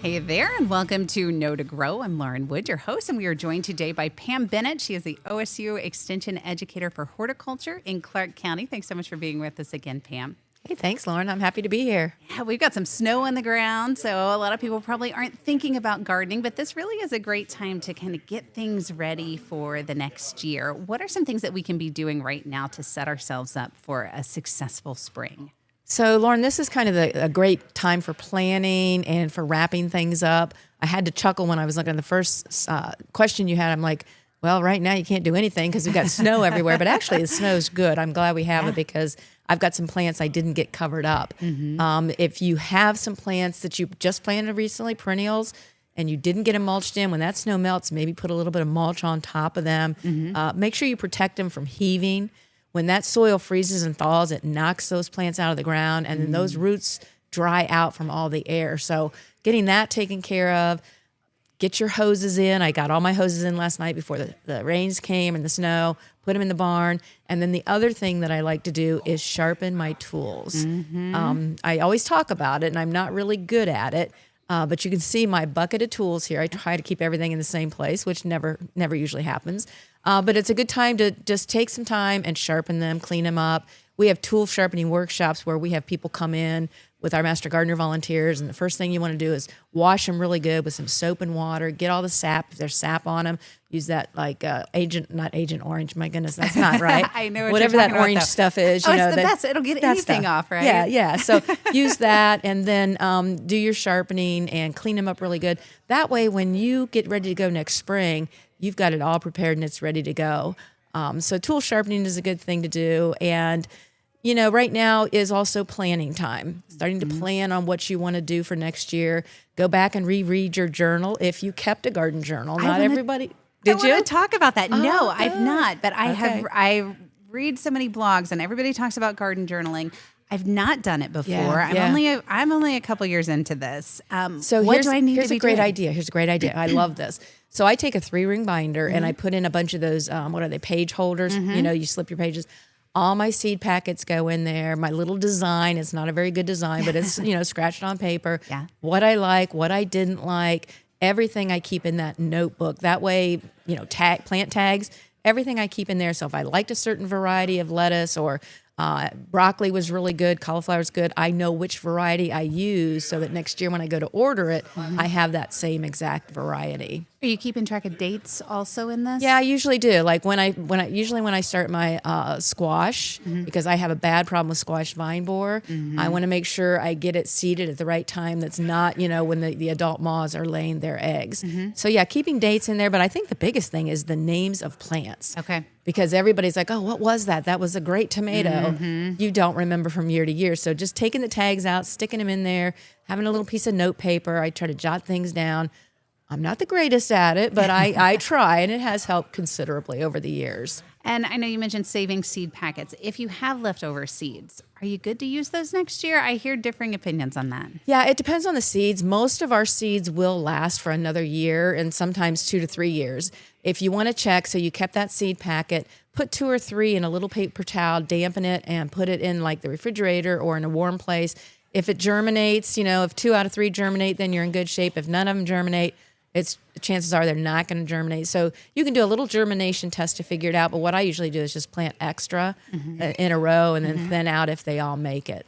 Hey there, and welcome to Know to Grow. I'm Lauren Wood, your host, and we are joined today by Pam Bennett. She is the OSU Extension Educator for Horticulture in Clark County. Thanks so much for being with us again, Pam. Hey, thanks, Lauren. I'm happy to be here. Yeah, we've got some snow on the ground, so a lot of people probably aren't thinking about gardening, but this really is a great time to kind of get things ready for the next year. What are some things that we can be doing right now to set ourselves up for a successful spring? So, Lauren, this is kind of a great time for planning and for wrapping things up. I had to chuckle when I was looking at the first question you had. I'm like, well, right now you can't do anything because we've got snow everywhere. But actually, the snow's good. I'm glad we have it because I've got some plants I didn't get covered up. If you have some plants that you just planted recently, perennials, and you didn't get them mulched in, when that snow melts, maybe put a little bit of mulch on top of them. Make sure you protect them from heaving. When that soil freezes and thaws, it knocks those plants out of the ground, and then those roots dry out from all the air. So getting that taken care of, get your hoses in. I got all my hoses in last night before the rains came and the snow, put them in the barn. And then the other thing that I like to do is sharpen my tools. I always talk about it, and I'm not really good at it. But you can see my bucket of tools here. I try to keep everything in the same place, which never usually happens. But it's a good time to just take some time and sharpen them, clean them up. We have tool sharpening workshops where we have people come in with our Master Gardener volunteers, and the first thing you want to do is wash them really good with some soap and water, get all the sap, if there's sap on them, use that like not Agent Orange, my goodness, that's not right. I know what whatever you're that talking orange about, stuff is. Oh, You know, it's the best. It'll get anything off, right? Yeah. So use that and then do your sharpening and clean them up really good. That way, when you get ready to go next spring, you've got it all prepared and it's ready to go. So tool sharpening is a good thing to do. And you know, right now is also planning time, starting to plan on what you want to do for next year. Go back and reread your journal if you kept a garden journal. Not everybody. Did you? I want to talk about that. Oh, No, good. I've not, but I Okay. have. I read so many blogs, and everybody talks about garden journaling. I've not done it before. Yeah. I'm only a couple years into this. So what do I need to be here's a great doing? idea. Here's a great idea. I love this. So I take a 3-ring binder and I put in a bunch of those, what are they, page holders? You know, you slip your pages. All my seed packets go in there. My little design, it's not a very good design, but it's, you know, scratched on paper. Yeah. What I like, what I didn't like, everything I keep in that notebook. That way, you know, plant tags, everything I keep in there. So if I liked a certain variety of lettuce or broccoli was really good, cauliflower is good, I know which variety I use so that next year when I go to order it, I have that same exact variety. Are you keeping track of dates also in this? Yeah, I usually do. Like when I start my squash, because I have a bad problem with squash vine borer, I want to make sure I get it seeded at the right time. That's not, you know, when the adult moths are laying their eggs. So yeah, keeping dates in there. But I think the biggest thing is the names of plants. Okay. Because everybody's like, oh, what was that? That was a great tomato. You don't remember from year to year. So just taking the tags out, sticking them in there, having a little piece of note paper. I try to jot things down. I'm not the greatest at it, but I try, and it has helped considerably over the years. And I know you mentioned saving seed packets. If you have leftover seeds, are you good to use those next year? I hear differing opinions on that. Yeah, it depends on the seeds. Most of our seeds will last for another year and sometimes 2 to 3 years. If you want to check, so you kept that seed packet, put 2 or 3 in a little paper towel, dampen it, and put it in like the refrigerator or in a warm place. If it germinates, you know, if 2 out of 3 germinate, then you're in good shape. If none of them germinate, chances are they're not going to germinate. So you can do a little germination test to figure it out. But what I usually do is just plant extra in a row and then thin out if they all make it.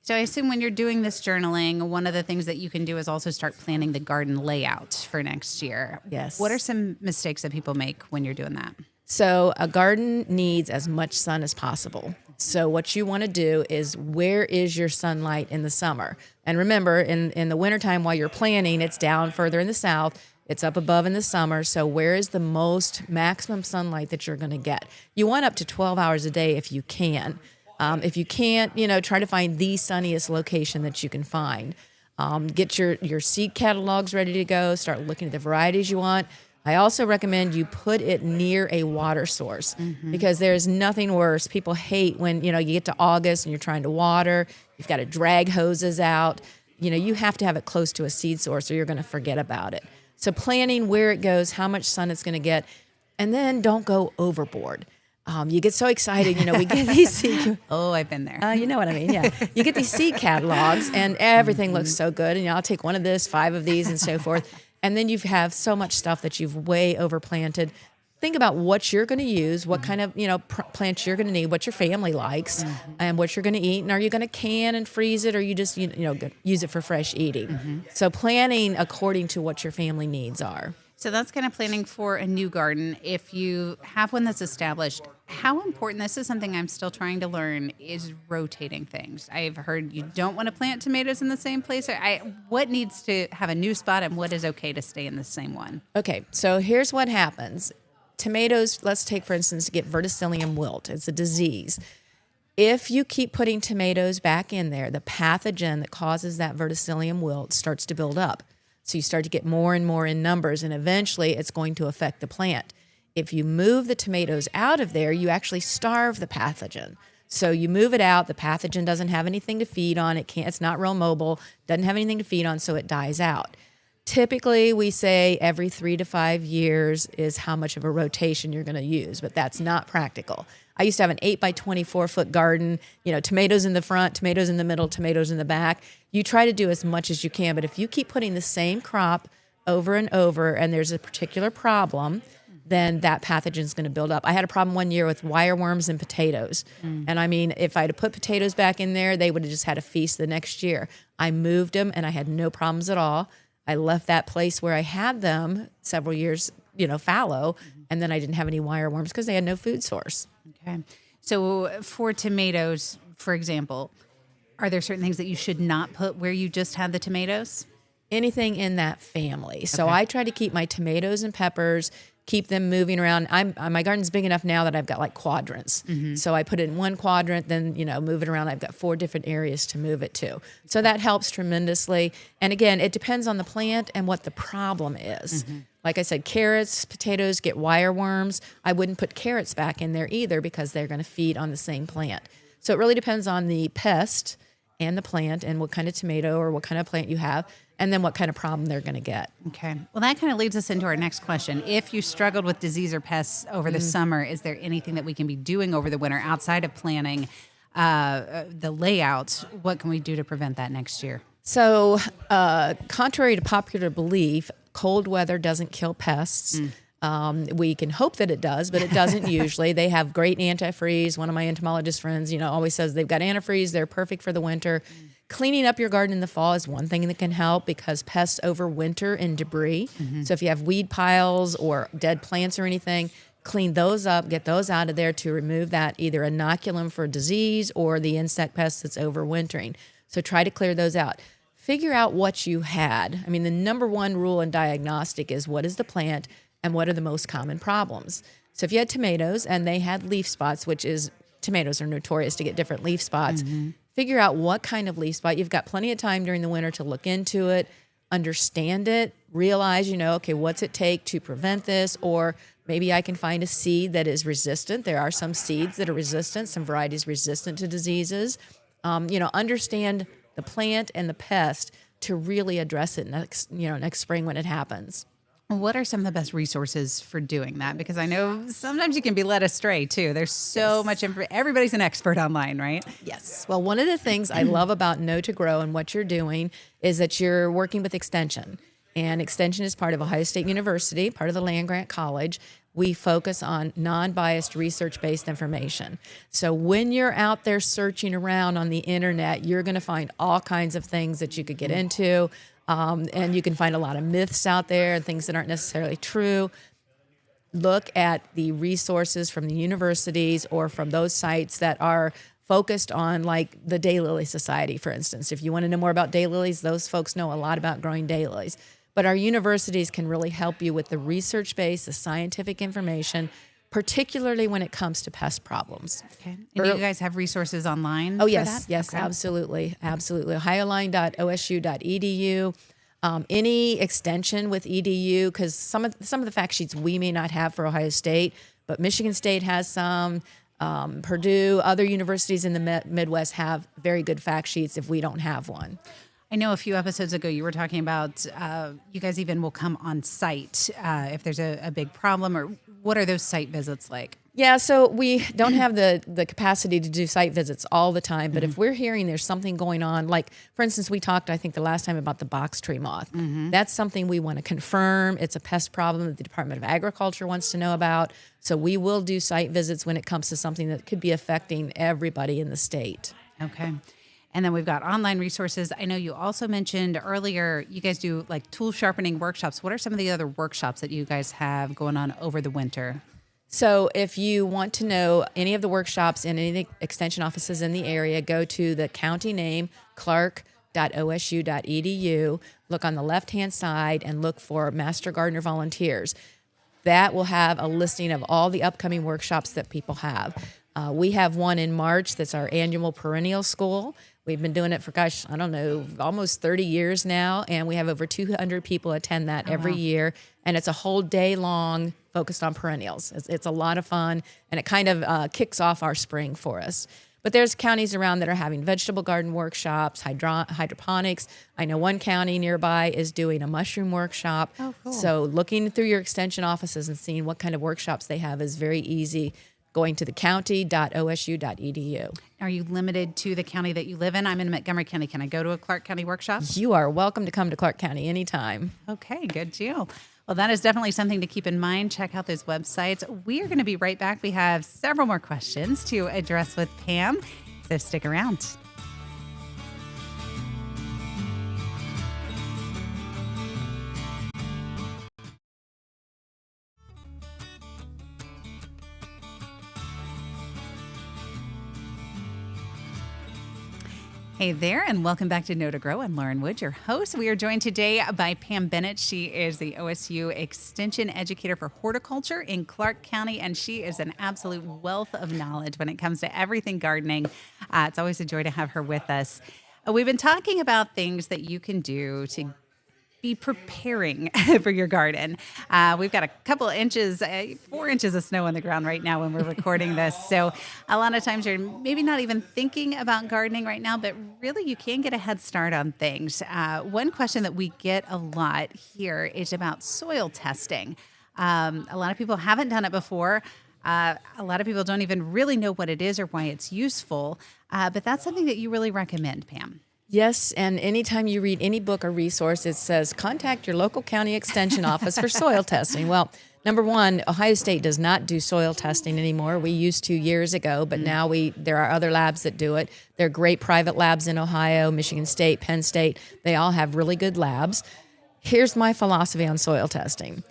So I assume when you're doing this journaling, one of the things that you can do is also start planning the garden layout for next year. Yes. What are some mistakes that people make when you're doing that? So a garden needs as much sun as possible. So what you want to do is, where is your sunlight in the summer? And remember, in the wintertime while you're planting, it's down further in the south. It's up above in the summer. So where is the most maximum sunlight that you're going to get? You want up to 12 hours a day if you can. If you can't, you know, try to find the sunniest location that you can find. Get your seed catalogs ready to go. Start looking at the varieties you want. I also recommend you put it near a water source because there's nothing worse. People hate when, you know, you get to August and you're trying to water. You've got to drag hoses out. You know, you have to have it close to a seed source or you're going to forget about it. So planning where it goes, how much sun it's going to get, and then don't go overboard. You get so excited, we get these seed. Oh, I've been there. You know what I mean? Yeah. You get these seed catalogs and everything looks so good. And I'll take one of this, 5 of these and so forth. And then you have so much stuff that you've way overplanted. Think about what you're going to use, what kind of, plants you're going to need, what your family likes, and what you're going to eat. And are you going to can and freeze it, or you just, use it for fresh eating? So planning according to what your family needs are. So that's kind of planning for a new garden. If you have one that's established, how important, this is something I'm still trying to learn, is rotating things. I've heard you don't want to plant tomatoes in the same place. What needs to have a new spot and what is okay to stay in the same one? Okay, so here's what happens. Tomatoes, let's take, for instance, get verticillium wilt. It's a disease. If you keep putting tomatoes back in there, the pathogen that causes that verticillium wilt starts to build up. So you start to get more and more in numbers, and eventually it's going to affect the plant. If you move the tomatoes out of there, you actually starve the pathogen. So you move it out, the pathogen doesn't have anything to feed on, it's not real mobile, doesn't have anything to feed on, so it dies out. Typically, we say every 3 to 5 years is how much of a rotation you're going to use, but that's not practical. I used to have an 8 by 24 foot garden, tomatoes in the front, tomatoes in the middle, tomatoes in the back. You try to do as much as you can, but if you keep putting the same crop over and over and there's a particular problem, then that pathogen is going to build up. I had a problem one year with wireworms and potatoes. And I mean, if I had put potatoes back in there, they would have just had a feast the next year. I moved them and I had no problems at all. I left that place where I had them several years, fallow, and then I didn't have any wireworms because they had no food source. Okay. So for tomatoes, for example, are there certain things that you should not put where you just had the tomatoes? Anything in that family. So Okay. I try to keep my tomatoes and peppers, keep them moving around. My garden's big enough now that I've got like quadrants. So I put it in one quadrant, then, move it around. I've got 4 different areas to move it to. So that helps tremendously. And again, it depends on the plant and what the problem is. Like I said, carrots, potatoes get wireworms. I wouldn't put carrots back in there either because they're going to feed on the same plant. So it really depends on the pest and the plant and what kind of tomato or what kind of plant you have, and then what kind of problem they're going to get. Okay. Well, that kind of leads us into our next question. If you struggled with disease or pests over the summer, is there anything that we can be doing over the winter outside of planning the layout? What can we do to prevent that next year? So contrary to popular belief, cold weather doesn't kill pests. We can hope that it does, but it doesn't usually. They have great antifreeze. One of my entomologist friends, always says they've got antifreeze. They're perfect for the winter. Cleaning up your garden in the fall is one thing that can help because pests overwinter in debris. So if you have weed piles or dead plants or anything, clean those up, get those out of there to remove that either inoculum for disease or the insect pest that's overwintering. So try to clear those out. Figure out what you had. I mean, the number one rule in diagnostic is what is the plant and what are the most common problems. So if you had tomatoes and they had leaf spots, which is tomatoes are notorious to get different leaf spots, figure out what kind of leaf spot. You've got plenty of time during the winter to look into it, understand it, realize, okay, what's it take to prevent this? Or maybe I can find a seed that is resistant. There are some seeds that are resistant, some varieties resistant to diseases. Understand the plant and the pest to really address it next spring when it happens. What are some of the best resources for doing that? Because I know sometimes you can be led astray too. There's so much everybody's an expert online, right? Yes. Well, one of the things I love about Know to Grow and what you're doing is that you're working with Extension. And Extension is part of Ohio State University, part of the land-grant college. We focus on non-biased research-based information. So when you're out there searching around on the internet, you're going to find all kinds of things that you could get into. And you can find a lot of myths out there and things that aren't necessarily true. Look at the resources from the universities or from those sites that are focused on, like the Daylily Society, for instance. If you want to know more about daylilies, those folks know a lot about growing daylilies. But our universities can really help you with the research base, the scientific information, particularly when it comes to pest problems. Okay. And you guys have resources online? Oh, for yes. that? Yes, Okay. absolutely. Absolutely. ohioline.osu.edu. Any extension with EDU, because some of the fact sheets we may not have for Ohio State, but Michigan State has some. Purdue, other universities in the Midwest have very good fact sheets if we don't have one. I know a few episodes ago you were talking about you guys even will come on site if there's a big problem, or what are those site visits like? Yeah, so we don't have the capacity to do site visits all the time, but if we're hearing there's something going on, like for instance, we talked, I think the last time about the box tree moth. That's something we want to confirm. It's a pest problem that the Department of Agriculture wants to know about. So we will do site visits when it comes to something that could be affecting everybody in the state. Okay. And then we've got online resources. I know you also mentioned earlier you guys do like tool sharpening workshops. What are some of the other workshops that you guys have going on over the winter? So if you want to know any of the workshops in any of the extension offices in the area, go to the county name, clark.osu.edu, look on the left-hand side and look for Master Gardener Volunteers. That will have a listing of all the upcoming workshops that people have. We have one in March that's our annual perennial school. We've been doing it for, gosh, I don't know, almost 30 years now, and we have over 200 people attend that every year, and it's a whole day long focused on perennials. It's a lot of fun, and it kind of kicks off our spring for us. But there's counties around that are having vegetable garden workshops, hydroponics. I know one county nearby is doing a mushroom workshop. Oh, cool. So looking through your extension offices and seeing what kind of workshops they have is very easy. Going to the county.osu.edu. Are you limited to the county that you live in? I'm in Montgomery County. Can I go to a Clark County workshop? You are welcome to come to Clark County anytime. Okay, good deal. Well, that is definitely something to keep in mind. Check out those websites. We are going to be right back. We have several more questions to address with Pam, so stick around. Hey there, and welcome back to Know to Grow. I'm Lauren Wood, your host. We are joined today by Pam Bennett. She is the OSU Extension Educator for Horticulture in Clark County, and she is an absolute wealth of knowledge when it comes to everything gardening. It's always a joy to have her with us. We've been talking about things that you can do to be preparing for your garden. We've got a couple of inches, 4 inches of snow on the ground right now when we're recording this. So a lot of times you're maybe not even thinking about gardening right now, but really you can get a head start on things. One question that we get a lot here is about soil testing. A lot of people haven't done it before. A lot of people don't even really know what it is or why it's useful. But that's something that you really recommend, Pam. Yes, and anytime you read any book or resource, it says contact your local county extension office for soil testing. Well, number one, Ohio State does not do soil testing anymore. We used to years ago, but now there are other labs that do it. There are great private labs in Ohio, Michigan State, Penn State. They all have really good labs. Here's my philosophy on soil testing.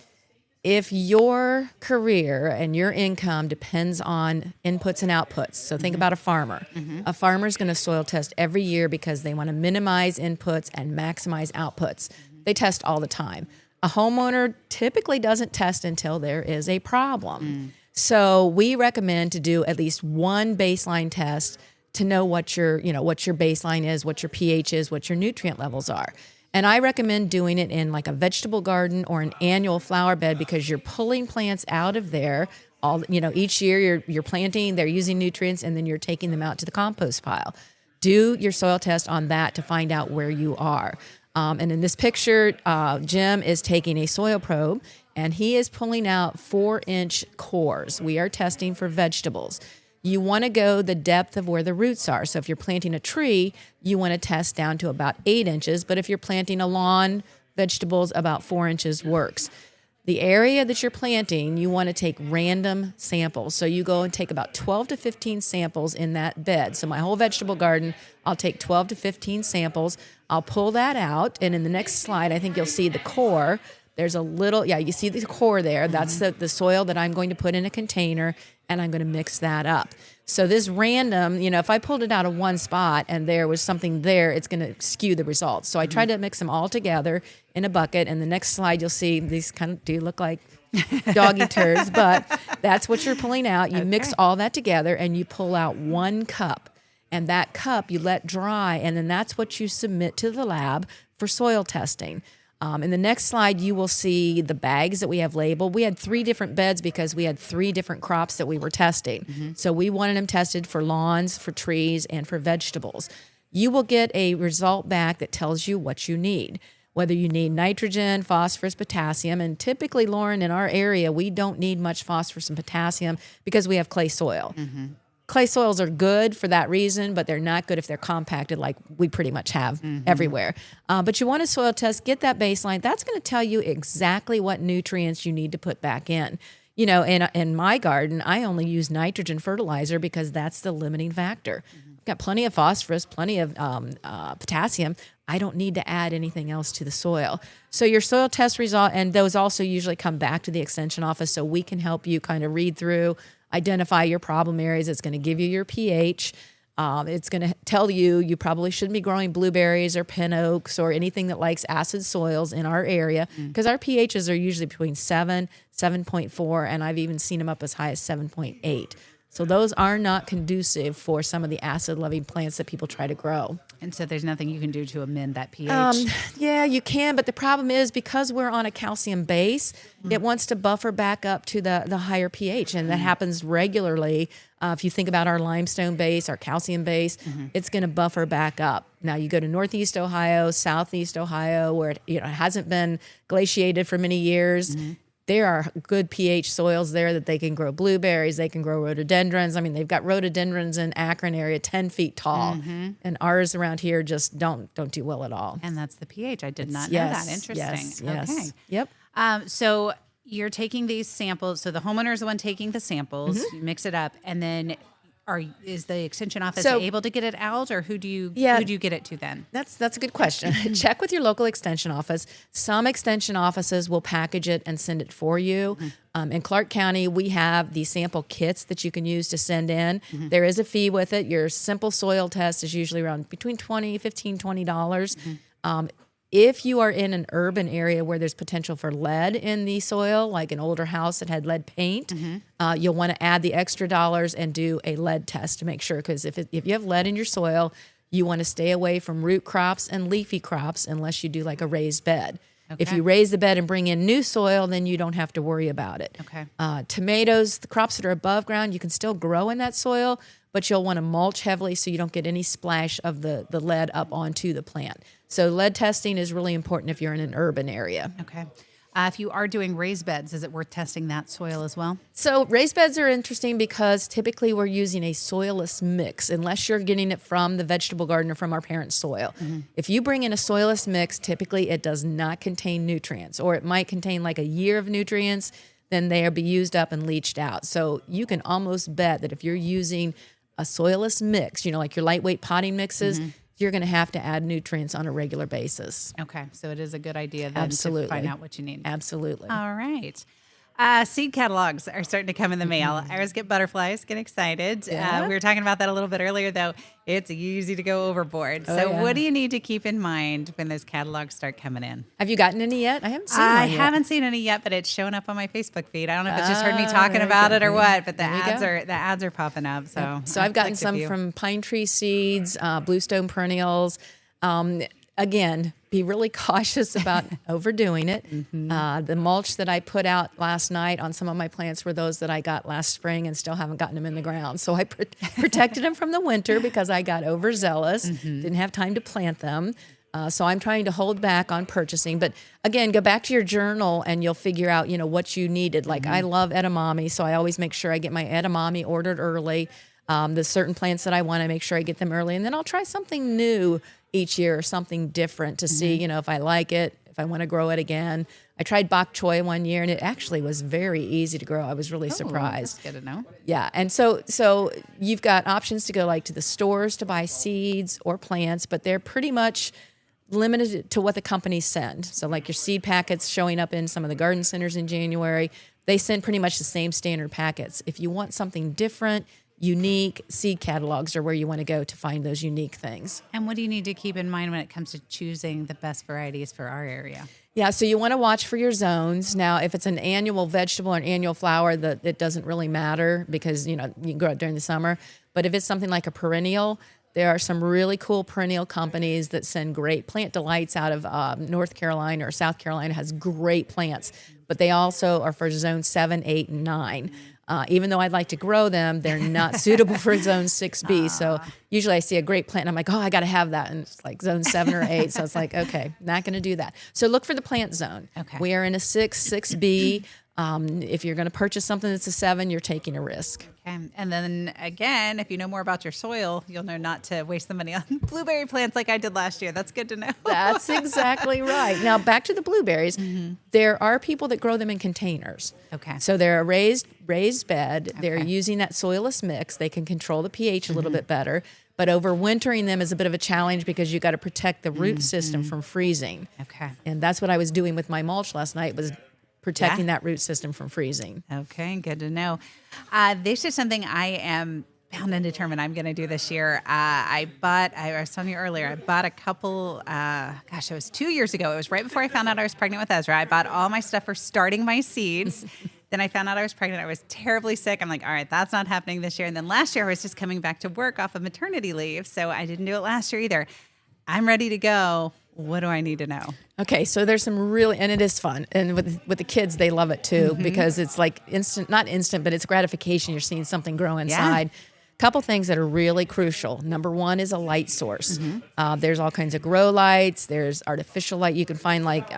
If your career and your income depends on inputs and outputs, so think about a farmer. A farmer is going to soil test every year because they want to minimize inputs and maximize outputs. They test all the time. A homeowner typically doesn't test until there is a problem. So we recommend to do at least one baseline test to know what your baseline is, what your pH is, what your nutrient levels are. And I recommend doing it in like a vegetable garden or an annual flower bed because you're pulling plants out of there. Each year you're planting, they're using nutrients, and then you're taking them out to the compost pile. Do your soil test on that to find out where you are. And in this picture, Jim is taking a soil probe, and he is pulling out 4-inch cores. We are testing for vegetables. You want to go the depth of where the roots are. So if you're planting a tree, you want to test down to about 8 inches. But if you're planting a lawn, vegetables, about 4 inches works. The area that you're planting, you want to take random samples. So you go and take about 12 to 15 samples in that bed. So my whole vegetable garden, I'll take 12 to 15 samples. I'll pull that out. And in the next slide, I think you'll see the core. There's a little, you see the core there. That's the soil that I'm going to put in a container, and I'm going to mix that up. So this random, if I pulled it out of one spot and there was something there, it's going to skew the results. So I try to mix them all together in a bucket. And the next slide, you'll see these kind of do look like doggy turds, but that's what you're pulling out. You mix all that together and you pull out 1 cup. And that cup you let dry, and then that's what you submit to the lab for soil testing. In the next slide, you will see the bags that we have labeled. We had 3 different beds because we had 3 different crops that we were testing. So we wanted them tested for lawns, for trees, and for vegetables. You will get a result back that tells you what you need. whether you need nitrogen, phosphorus, potassium. And typically, Lauren, in our area, we don't need much phosphorus and potassium because we have clay soil. Clay soils are good for that reason, but they're not good if they're compacted like we pretty much have everywhere. But you want a soil test, get that baseline. That's going to tell you exactly what nutrients you need to put back in. You know, in my garden, I only use nitrogen fertilizer because that's the limiting factor. I've got plenty of phosphorus, plenty of potassium. I don't need to add anything else to the soil. So your soil test result, and those also usually come back to the extension office so we can help you kind of read through, identify your problem areas. It's going to give you your pH. It's going to tell you probably shouldn't be growing blueberries or pin oaks or anything that likes acid soils in our area because our pHs are usually between 7, 7.4, and I've even seen them up as high as 7.8. So those are not conducive for some of the acid-loving plants that people try to grow. And so there's nothing you can do to amend that pH? Yeah, you can, but the problem is because we're on a calcium base, it wants to buffer back up to the higher pH, and that happens regularly. If you think about our limestone base, our calcium base, it's going to buffer back up. Now you go to Northeast Ohio, Southeast Ohio, where it hasn't been glaciated for many years. There are good pH soils there that they can grow blueberries, they can grow rhododendrons. I mean, they've got rhododendrons in Akron area 10 feet tall, and ours around here just don't do well at all. And that's the pH. I did not know that. Interesting. Yes. Okay. Yep. So you're taking these samples. So the homeowner is the one taking the samples. You mix it up, and then is the extension office able to get it out, or who do you get it to then? That's a good question. Check with your local extension office. Some extension offices will package it and send it for you. In Clark County, we have the sample kits that you can use to send in. There is a fee with it. Your simple soil test is usually around between $20 If you are in an urban area where there's potential for lead in the soil, like an older house that had lead paint, you'll want to add the extra dollars and do a lead test to make sure. Because if you have lead in your soil, you want to stay away from root crops and leafy crops unless you do like a raised bed. Okay. If you raise the bed and bring in new soil, then you don't have to worry about it. Okay. Tomatoes, the crops that are above ground, you can still grow in that soil, but you'll want to mulch heavily so you don't get any splash of the lead up onto the plant. So lead testing is really important if you're in an urban area. Okay. If you are doing raised beds, is it worth testing that soil as well? So raised beds are interesting because typically we're using a soilless mix unless you're getting it from the vegetable garden or from our parents' soil. If you bring in a soilless mix, typically it does not contain nutrients, or it might contain like a year of nutrients, then they'll be used up and leached out. So you can almost bet that if you're using a soilless mix, like your lightweight potting mixes, you're going to have to add nutrients on a regular basis. Okay, so it is a good idea then to find out what you need. Absolutely. All right. Seed catalogs are starting to come in the mail. I always get butterflies, get excited. Yeah. We were talking about that a little bit earlier, though. It's easy to go overboard. So what do you need to keep in mind when those catalogs start coming in? Have you gotten any yet? I haven't seen one yet. I haven't seen any yet, but it's showing up on my Facebook feed. I don't know if it's just heard me talking about it or what, but the ads are popping up. So I've gotten some from pine tree seeds, bluestone perennials. Again, be really cautious about overdoing it. The mulch that I put out last night on some of my plants were those that I got last spring and still haven't gotten them in the ground. So I protected them from the winter because I got overzealous, didn't have time to plant them. So I'm trying to hold back on purchasing. But again, go back to your journal and you'll figure out, what you needed. Like I love edamame, so I always make sure I get my edamame ordered early. The certain plants that I want, I make sure I get them early. And then I'll try something new each year or something different to see, if I like it, if I want to grow it again. I tried bok choy one year and it actually was very easy to grow. I was really surprised. That's good to know. Yeah. And so you've got options to go like to the stores to buy seeds or plants, but they're pretty much limited to what the companies send. So like your seed packets showing up in some of the garden centers in January, they send pretty much the same standard packets. If you want something different, unique, seed catalogs are where you want to go to find those unique things. And what do you need to keep in mind when it comes to choosing the best varieties for our area? Yeah, so you want to watch for your zones. Now, if it's an annual vegetable or an annual flower, it doesn't really matter because, you can grow it during the summer. But if it's something like a perennial, there are some really cool perennial companies that send great plant delights out of North Carolina or South Carolina has great plants. But they also are for zone 7, 8, and 9. Even though I'd like to grow them, they're not suitable for zone 6B. So usually I see a great plant and I'm like, oh, I got to have that. And it's like zone 7 or 8. So it's like, okay, not going to do that. So look for the plant zone. Okay. We are in a 6B. If you're going to purchase something that's a 7, you're taking a risk. Okay. And then again, if you know more about your soil, you'll know not to waste the money on blueberry plants like I did last year. That's good to know. That's exactly right. Now back to the blueberries. There are people that grow them in containers. Okay. So they're a raised bed. They're using that soilless mix. They can control the pH a little bit better. But overwintering them is a bit of a challenge because you got to protect the root system from freezing. Okay. And that's what I was doing with my mulch last night, was protecting that root system from freezing. Okay, good to know. This is something I am bound and determined I'm going to do this year. I was telling you earlier, I bought a couple, it was 2 years ago. It was right before I found out I was pregnant with Ezra. I bought all my stuff for starting my seeds. Then I found out I was pregnant. I was terribly sick. I'm like, all right, that's not happening this year. And then last year I was just coming back to work off of maternity leave. So I didn't do it last year either. I'm ready to go. What do I need to know? Okay, so there's some really, and it is fun. And with the kids, they love it too, because it's like not instant, but it's gratification. You're seeing something grow inside. Couple things that are really crucial. Number one is a light source. There's all kinds of grow lights. There's artificial light. You can find like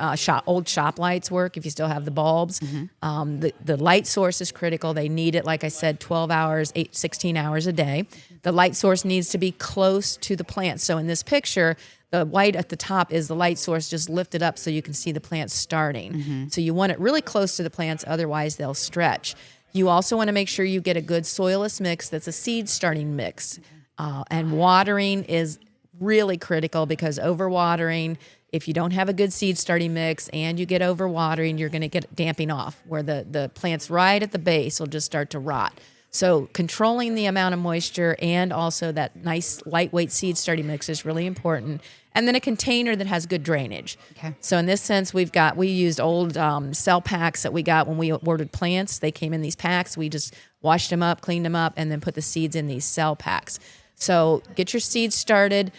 old shop lights work if you still have the bulbs. The light source is critical. They need it, like I said, 12 hours, 16 hours a day. The light source needs to be close to the plant. So in this picture, the white at the top is the light source just lifted up so you can see the plants starting. So you want it really close to the plants, otherwise they'll stretch. You also want to make sure you get a good soilless mix that's a seed starting mix. And watering is really critical, because overwatering, if you don't have a good seed starting mix and you get overwatering, you're going to get damping off, where the plants right at the base will just start to rot. So controlling the amount of moisture and also that nice lightweight seed starting mix is really important. And then a container that has good drainage. Okay. So in this sense, we used old cell packs that we got when we ordered plants. They came in these packs. We just washed them up, cleaned them up, and then put the seeds in these cell packs. So get your seeds started.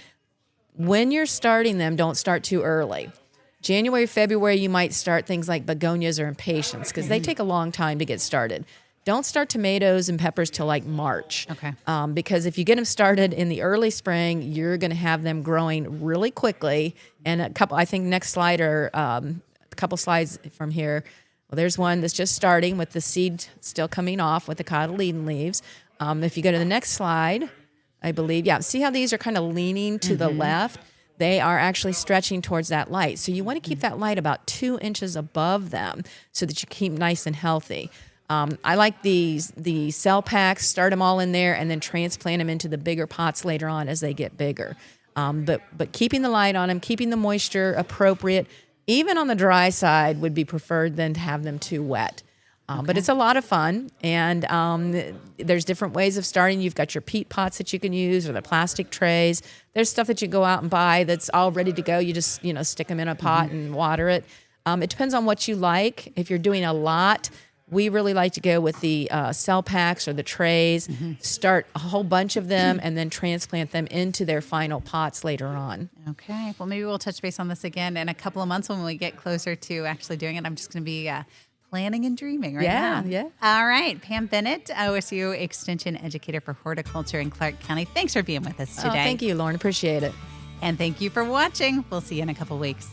When you're starting them, don't start too early. January, February, you might start things like begonias or impatiens, because they take a long time to get started. Don't start tomatoes and peppers till like March. Okay. Because if you get them started in the early spring, you're going to have them growing really quickly. And I think next slide, or a couple slides from here, well, there's one that's just starting with the seed still coming off with the cotyledon leaves. If you go to the next slide, I believe, see how these are kind of leaning to the left? They are actually stretching towards that light. So you want to keep that light about 2 inches above them so that you keep nice and healthy. I like the cell packs, start them all in there, and then transplant them into the bigger pots later on as they get bigger. But keeping the light on them, keeping the moisture appropriate, even on the dry side would be preferred than to have them too wet. But it's a lot of fun, and there's different ways of starting. You've got your peat pots that you can use, or the plastic trays. There's stuff that you go out and buy that's all ready to go. You just stick them in a pot and water it. It depends on what you like. If you're doing a lot, we really like to go with the cell packs or the trays, start a whole bunch of them, and then transplant them into their final pots later on. Okay. Well, maybe we'll touch base on this again in a couple of months when we get closer to actually doing it. I'm just going to be planning and dreaming right now. Yeah. All right. Pam Bennett, OSU Extension Educator for Horticulture in Clark County. Thanks for being with us today. Oh, thank you, Lauren. Appreciate it. And thank you for watching. We'll see you in a couple weeks.